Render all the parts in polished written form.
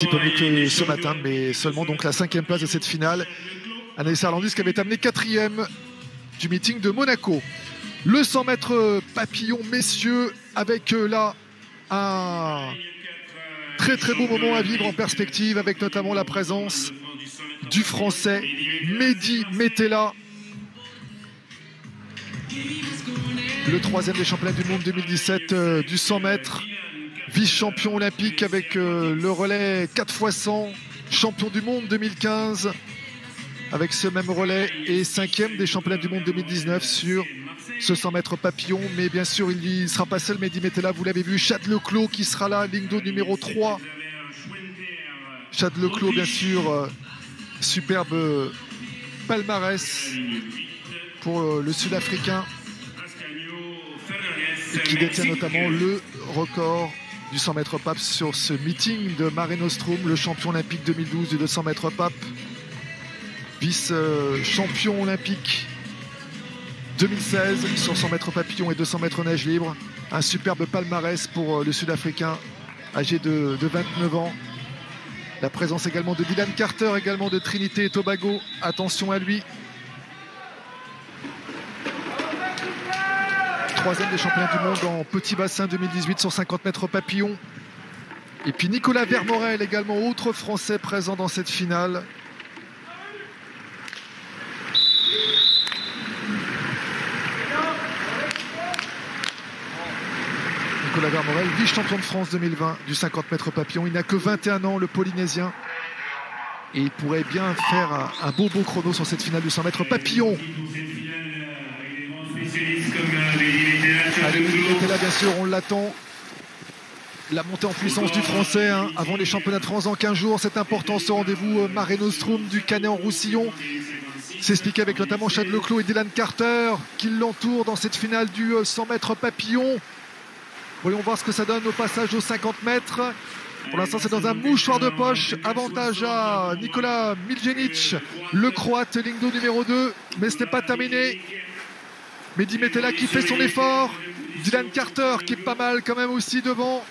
Un petit peu mieux que ce matin, mais seulement donc la 5e place de cette finale. Anaïs Arlandis qui avait amené 4e du meeting de Monaco. Le 100 mètres papillon, messieurs, avec là un très très beau moment à vivre en perspective, avec notamment la présence du Français Mehdi Metella, le 3e des championnats du monde 2017 du 100 mètres. Vice-champion olympique avec le relais 4x100, champion du monde 2015 avec ce même relais et 5e des championnats du monde 2019 sur ce 100 mètres papillon. Mais bien sûr, il ne sera pas seul, Mehdi Metella, vous l'avez vu, Chad Leclos qui sera là, ligne d'eau numéro 3. Chad Leclos, bien sûr, superbe palmarès pour le Sud-Africain et qui détient notamment le record du 100 mètres pape sur ce meeting de Mare Nostrum, le champion olympique 2012 du 200 mètres pape, vice-champion olympique 2016 sur 100 mètres papillon et 200 mètres nage libre. Un superbe palmarès pour le Sud-Africain âgé de 29 ans. La présence également de Dylan Carter, également de Trinité et Tobago. Attention à lui. 3e des championnats du monde en petit bassin 2018 sur 50 mètres papillon. Et puis Nicolas Vermorel également, autre Français présent dans cette finale. Nicolas Vermorel, vice-champion de France 2020 du 50 mètres papillon. Il n'a que 21 ans, le Polynésien. Et il pourrait bien faire un beau chrono sur cette finale du 100 mètres papillon. Allez, Mehdi Metella, bien sûr, on l'attend. La montée en puissance du Français avant les championnats de France dans 15 jours. C'est important, ce rendez-vous Mare Nostrum du Canet-en-Roussillon. S'explique avec notamment Chad Leclos et Dylan Carter qui l'entourent dans cette finale du 100 mètres papillon. Voyons voir ce que ça donne au passage aux 50 mètres. Pour l'instant, c'est dans un mouchoir de poche. Avantage à Nikola Miljenic, le Croate, ligne d'eau numéro 2. Mais ce n'est pas terminé. Mehdi Metella qui fait son effort. Dylan Carter qui est pas mal quand même aussi devant.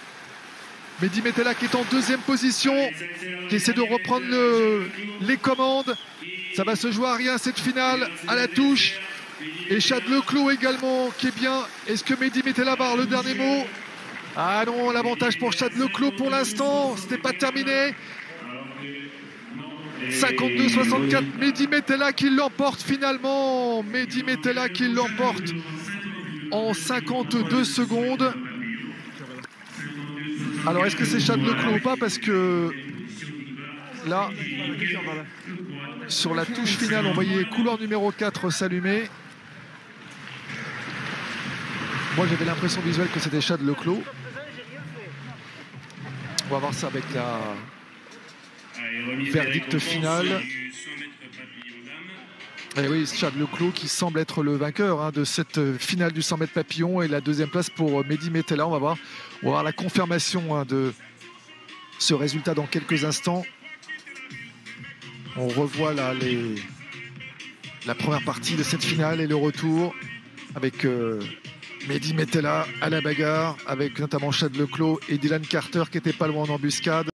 Mehdi Metella qui est en 2e position, qui essaie de reprendre les commandes. Ça va se jouer à rien cette finale, à la touche. Et Chad Leclos également qui est bien. Est-ce que Mehdi Metella va avoir le dernier mot? Ah non, l'avantage pour Chad Leclos pour l'instant. Ce n'est pas terminé. 52-64, Mehdi Metella qui l'emporte finalement. Mehdi Metella qui l'emporte en 52 secondes. Alors est-ce que c'est Chad Leclos ou pas? Parce que là, sur la touche finale, on voyait couloir numéro 4 s'allumer. Moi j'avais l'impression visuelle que c'était Chad Leclos. On va voir ça avec la verdict final. Et oui, Chad Leclos qui semble être le vainqueur de cette finale du 100 mètres papillon et la 2e place pour Mehdi Metella. On va voir la confirmation de ce résultat dans quelques instants. On revoit là la première partie de cette finale et le retour avec Mehdi Metella à la bagarre, avec notamment Chad Leclos et Dylan Carter qui n'était pas loin en embuscade.